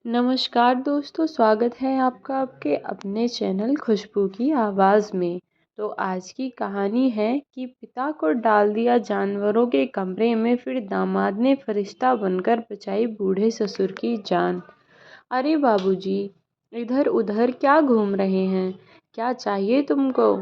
नमस्कार दोस्तों, स्वागत है आपका आपके अपने चैनल खुशबू की आवाज़ में। तो आज की कहानी है कि पिता को डाल दिया जानवरों के कमरे में, फिर दामाद ने फरिश्ता बनकर बचाई बूढ़े ससुर की जान। अरे बाबूजी, इधर उधर क्या घूम रहे हैं? क्या चाहिए तुमको?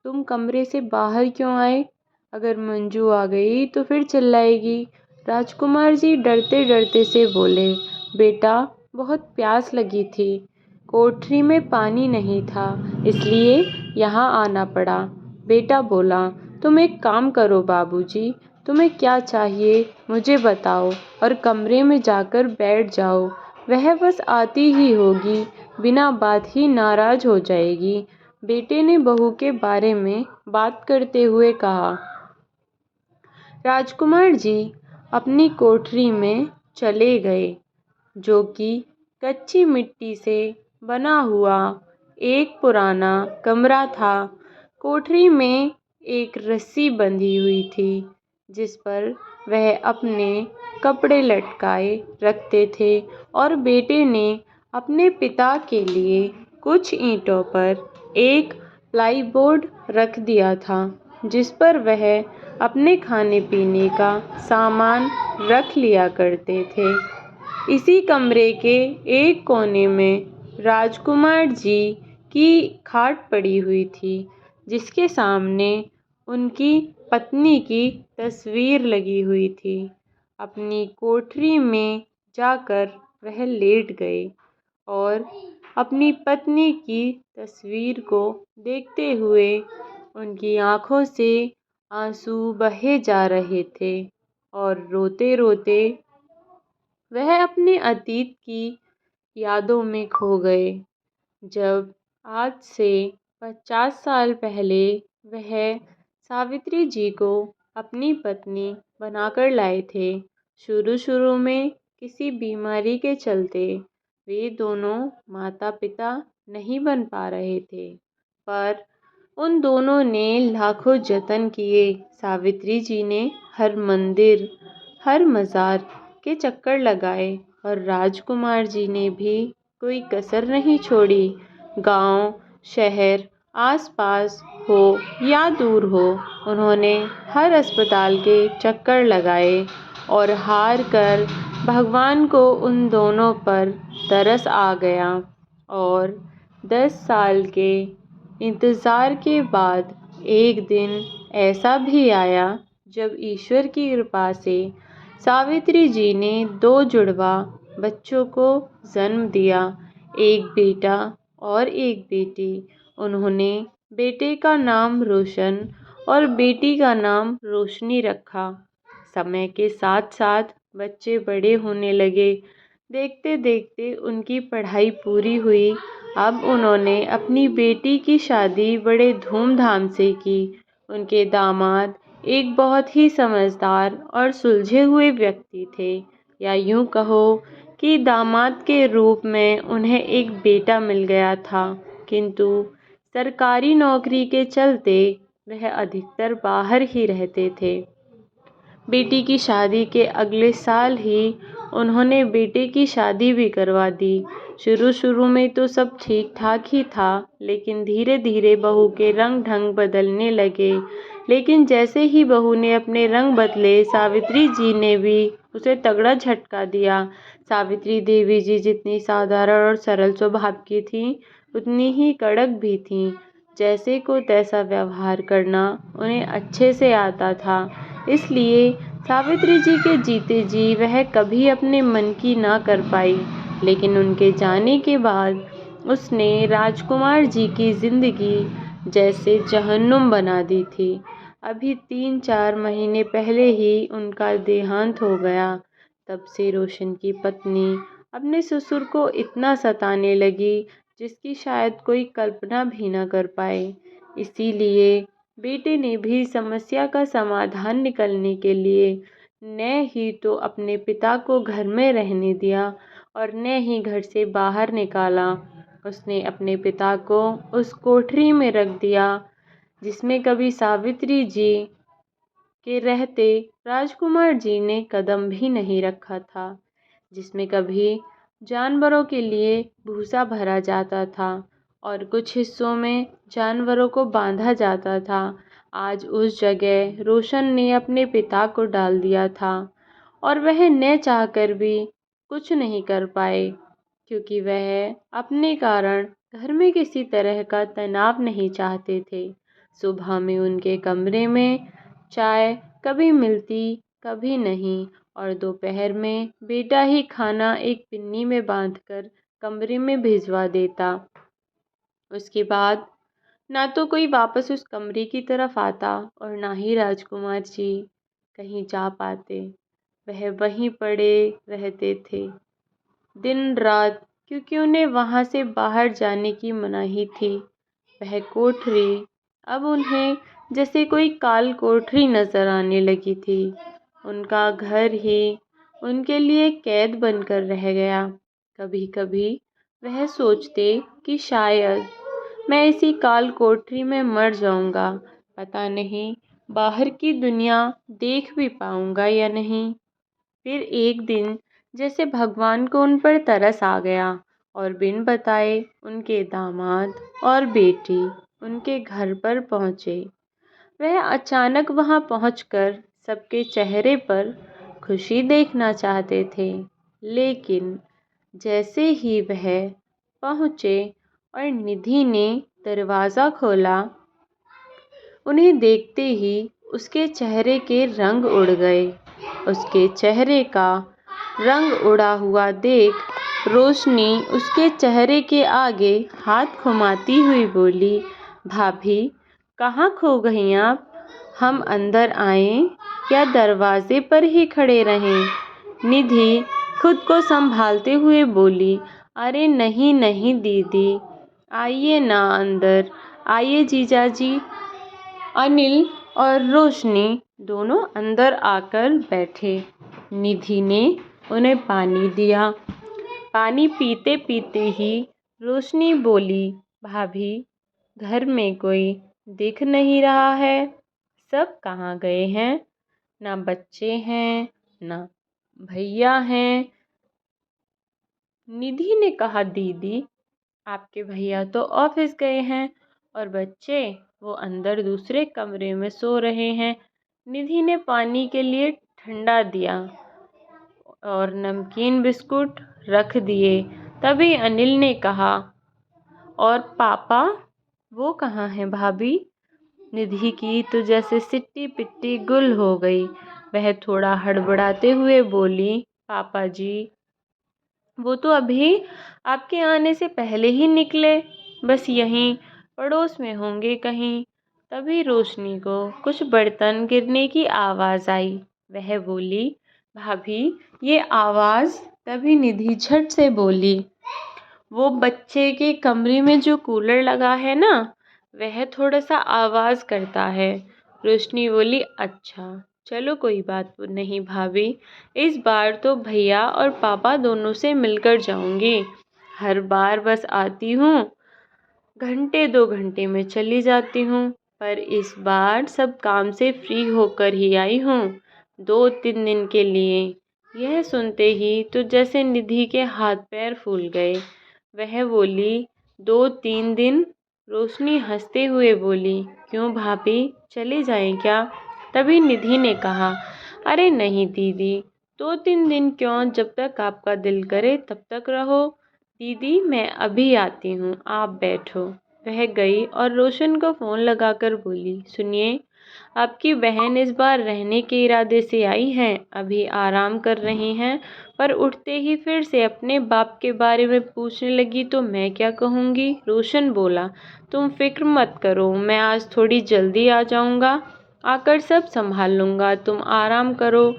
तुम कमरे से बाहर क्यों आए? अगर मंजू आ गई तो फिर चिल्लाएगी। राजकुमार जी डरते डरते से बोले, बेटा बहुत प्यास लगी थी, कोठरी में पानी नहीं था, इसलिए यहाँ आना पड़ा। बेटा बोला, तुम एक काम करो बाबूजी, तुम्हें क्या चाहिए मुझे बताओ और कमरे में जाकर बैठ जाओ। वह बस आती ही होगी, बिना बात ही नाराज हो जाएगी। बेटे ने बहू के बारे में बात करते हुए कहा। राजकुमार जी अपनी कोठरी में चले गए, जो कि कच्ची मिट्टी से बना हुआ एक पुराना कमरा था। कोठरी में एक रस्सी बंधी हुई थी, जिस पर वह अपने कपड़े लटकाए रखते थे, और बेटे ने अपने पिता के लिए कुछ ईंटों पर एक प्लाईबोर्ड रख दिया था, जिस पर वह अपने खाने पीने का सामान रख लिया करते थे। इसी कमरे के एक कोने में राजकुमार जी की खाट पड़ी हुई थी, जिसके सामने उनकी पत्नी की तस्वीर लगी हुई थी। अपनी कोठरी में जाकर वह लेट गए और अपनी पत्नी की तस्वीर को देखते हुए उनकी आँखों से आंसू बहे जा रहे थे, और रोते रोते वह अपने अतीत की यादों में खो गए, जब आज से 50 साल पहले वह सावित्री जी को अपनी पत्नी बनाकर लाए थे। शुरू शुरू में किसी बीमारी के चलते वे दोनों माता पिता नहीं बन पा रहे थे, पर उन दोनों ने लाखों जतन किए। सावित्री जी ने हर मंदिर, हर मज़ार के चक्कर लगाए, और राजकुमार जी ने भी कोई कसर नहीं छोड़ी। गांव, शहर, आसपास हो या दूर हो, उन्होंने हर अस्पताल के चक्कर लगाए, और हार कर भगवान को उन दोनों पर तरस आ गया। और 10 साल के इंतज़ार के बाद एक दिन ऐसा भी आया, जब ईश्वर की कृपा से सावित्री जी ने 2 जुड़वा बच्चों को जन्म दिया, एक बेटा और एक बेटी। उन्होंने बेटे का नाम रोशन और बेटी का नाम रोशनी रखा। समय के साथ साथ बच्चे बड़े होने लगे। देखते देखते उनकी पढ़ाई पूरी हुई। अब उन्होंने अपनी बेटी की शादी बड़े धूमधाम से की। उनके दामाद एक बहुत ही समझदार और सुलझे हुए व्यक्ति थे, या यूं कहो कि दामाद के रूप में उन्हें एक बेटा मिल गया था, किंतु सरकारी नौकरी के चलते वह अधिकतर बाहर ही रहते थे। बेटी की शादी के अगले साल ही उन्होंने बेटे की शादी भी करवा दी। शुरू शुरू में तो सब ठीक ठाक ही था, लेकिन धीरे धीरे बहू के रंग ढंग बदलने लगे। लेकिन जैसे ही बहू ने अपने रंग बदले, सावित्री जी ने भी उसे तगड़ा झटका दिया। सावित्री देवी जी जितनी साधारण और सरल स्वभाव की थीं, उतनी ही कड़क भी थीं। जैसे को तैसा व्यवहार करना उन्हें अच्छे से आता था, इसलिए सावित्री जी के जीते जी वह कभी अपने मन की ना कर पाई। लेकिन उनके जाने के बाद उसने राजकुमार जी की जिंदगी जैसे जहन्नुम बना दी थी। अभी 3-4 महीने पहले ही उनका देहांत हो गया। तब से रोशन की पत्नी अपने ससुर को इतना सताने लगी, जिसकी शायद कोई कल्पना भी ना कर पाए। इसीलिए बेटे ने भी समस्या का समाधान निकलने के लिए न ही तो अपने पिता को घर में रहने दिया, और न ही घर से बाहर निकाला। उसने अपने पिता को उस कोठरी में रख दिया, जिसमें कभी सावित्री जी के रहते राजकुमार जी ने कदम भी नहीं रखा था, जिसमें कभी जानवरों के लिए भूसा भरा जाता था और कुछ हिस्सों में जानवरों को बांधा जाता था। आज उस जगह रोशन ने अपने पिता को डाल दिया था और वह न चाहकर भी कुछ नहीं कर पाए, क्योंकि वह अपने कारण घर में किसी तरह का तनाव नहीं चाहते थे। सुबह में उनके कमरे में चाय कभी मिलती कभी नहीं, और दोपहर में बेटा ही खाना एक पिन्नी में बांधकर कमरे में भिजवा देता। उसके बाद ना तो कोई वापस उस कमरे की तरफ आता और ना ही राजकुमार जी कहीं जा पाते। वह वहीं पड़े रहते थे दिन रात, क्योंकि उन्हें वहां से बाहर जाने की मनाही थी। वह कोठरी अब उन्हें जैसे कोई काल कोठरी नजर आने लगी थी। उनका घर ही उनके लिए कैद बनकर रह गया। कभी कभी वह सोचते कि शायद मैं इसी काल कोठरी में मर जाऊंगा, पता नहीं बाहर की दुनिया देख भी पाऊंगा या नहीं। फिर एक दिन जैसे भगवान को उन पर तरस आ गया और बिन बताए उनके दामाद और बेटी उनके घर पर पहुंचे। वह अचानक वहां पहुंचकर सबके चेहरे पर खुशी देखना चाहते थे, लेकिन जैसे ही वह पहुंचे और निधि ने दरवाज़ा खोला, उन्हें देखते ही उसके चेहरे के रंग उड़ गए। उसके चेहरे का रंग उड़ा हुआ देख रोशनी उसके चेहरे के आगे हाथ घुमाती हुई बोली, भाभी कहाँ खो गई आप? हम अंदर आएं या दरवाजे पर ही खड़े रहें? निधि खुद को संभालते हुए बोली, अरे नहीं नहीं दीदी, आइए ना अंदर, आइए जीजाजी। अनिल और रोशनी दोनों अंदर आकर बैठे। निधि ने उन्हें पानी दिया। पानी पीते पीते ही रोशनी बोली, भाभी घर में कोई दिख नहीं रहा है, सब कहाँ गए हैं? ना बच्चे हैं ना भैया हैं। निधि ने कहा, दीदी आपके भैया तो ऑफिस गए हैं और बच्चे वो अंदर दूसरे कमरे में सो रहे हैं। निधि ने पानी के लिए ठंडा दिया और नमकीन बिस्कुट रख दिए। तभी अनिल ने कहा, और पापा वो कहाँ हैं भाभी? निधि की तो जैसे सिट्टी पिट्टी गुल हो गई। वह थोड़ा हड़बड़ाते हुए बोली, पापा जी वो तो अभी आपके आने से पहले ही निकले, बस यहीं पड़ोस में होंगे कहीं। तभी रोशनी को कुछ बर्तन गिरने की आवाज़ आई। वह बोली, भाभी ये आवाज़? तभी निधि झट से बोली, वो बच्चे के कमरे में जो कूलर लगा है ना, वह थोड़ा सा आवाज़ करता है। रोशनी बोली, अच्छा चलो कोई बात नहीं भाभी, इस बार तो भैया और पापा दोनों से मिलकर जाऊंगी। हर बार बस आती हूँ, घंटे 2 घंटे में चली जाती हूँ, पर इस बार सब काम से फ्री होकर ही आई हूँ, 2-3 दिन के लिए। यह सुनते ही तो जैसे निधि के हाथ पैर फूल गए। वह बोली, 2-3 दिन? रोशनी हंसते हुए बोली, क्यों भाभी चले जाएं क्या? तभी निधि ने कहा, अरे नहीं दीदी, 2-3 दिन क्यों, जब तक आपका दिल करे तब तक रहो। दीदी मैं अभी आती हूँ, आप बैठो। वह गई और रोशन को फ़ोन लगाकर बोली, सुनिए आपकी बहन इस बार रहने के इरादे से आई हैं, अभी आराम कर रही हैं, पर उठते ही फिर से अपने बाप के बारे में पूछने लगी तो मैं क्या कहूँगी? रोशन बोला, तुम फिक्र मत करो, मैं आज थोड़ी जल्दी आ जाऊँगा, आकर सब संभाल लूँगा, तुम आराम करो।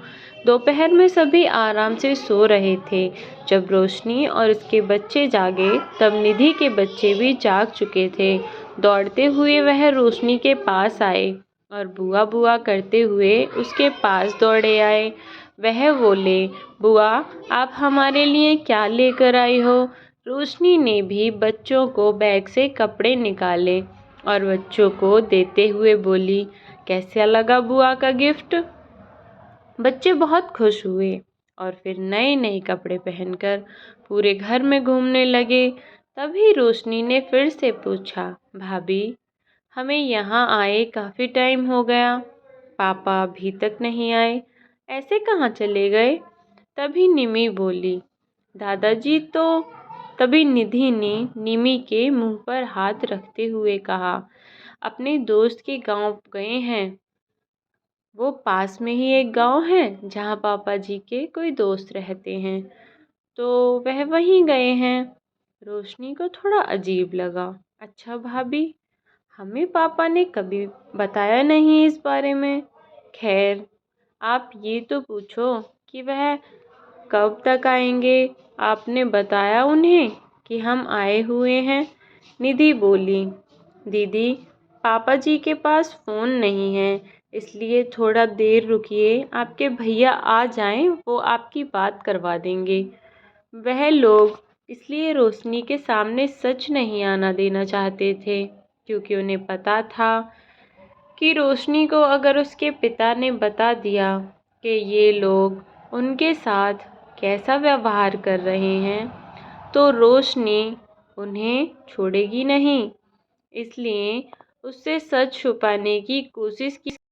दोपहर में सभी आराम से सो रहे थे। जब रोशनी और उसके बच्चे जागे तब निधि के बच्चे भी जाग चुके थे। दौड़ते हुए वह रोशनी के पास आए और बुआ बुआ करते हुए उसके पास दौड़े आए। वह बोले, बुआ आप हमारे लिए क्या लेकर आई हो? रोशनी ने भी बच्चों को बैग से कपड़े निकाले और बच्चों को देते हुए बोली, कैसा लगा बुआ का गिफ्ट? बच्चे बहुत खुश हुए और फिर नए नए कपड़े पहनकर पूरे घर में घूमने लगे। तभी रोशनी ने फिर से पूछा, भाभी हमें यहाँ आए काफ़ी टाइम हो गया, पापा अभी तक नहीं आए, ऐसे कहाँ चले गए? तभी निमी बोली, दादाजी तो तभी निधि ने निमी के मुंह पर हाथ रखते हुए कहा, अपने दोस्त के गांव गए हैं। वो पास में ही एक गांव है जहां पापा जी के कोई दोस्त रहते हैं, तो वह वहीं गए हैं। रोशनी को थोड़ा अजीब लगा। अच्छा भाभी, हमें पापा ने कभी बताया नहीं इस बारे में। खैर, आप ये तो पूछो कि वह कब तक आएंगे। आपने बताया उन्हें कि हम आए हुए हैं? निधि बोली, दीदी पापा जी के पास फ़ोन नहीं है, इसलिए थोड़ा देर रुकिए, आपके भैया आ जाएं, वो आपकी बात करवा देंगे। वह लोग इसलिए रोशनी के सामने सच नहीं आना देना चाहते थे, क्योंकि उन्हें पता था कि रोशनी को अगर उसके पिता ने बता दिया कि ये लोग उनके साथ कैसा व्यवहार कर रहे हैं, तो रोशनी उन्हें छोड़ेगी नहीं। इसलिए उससे सच छुपाने की कोशिश की।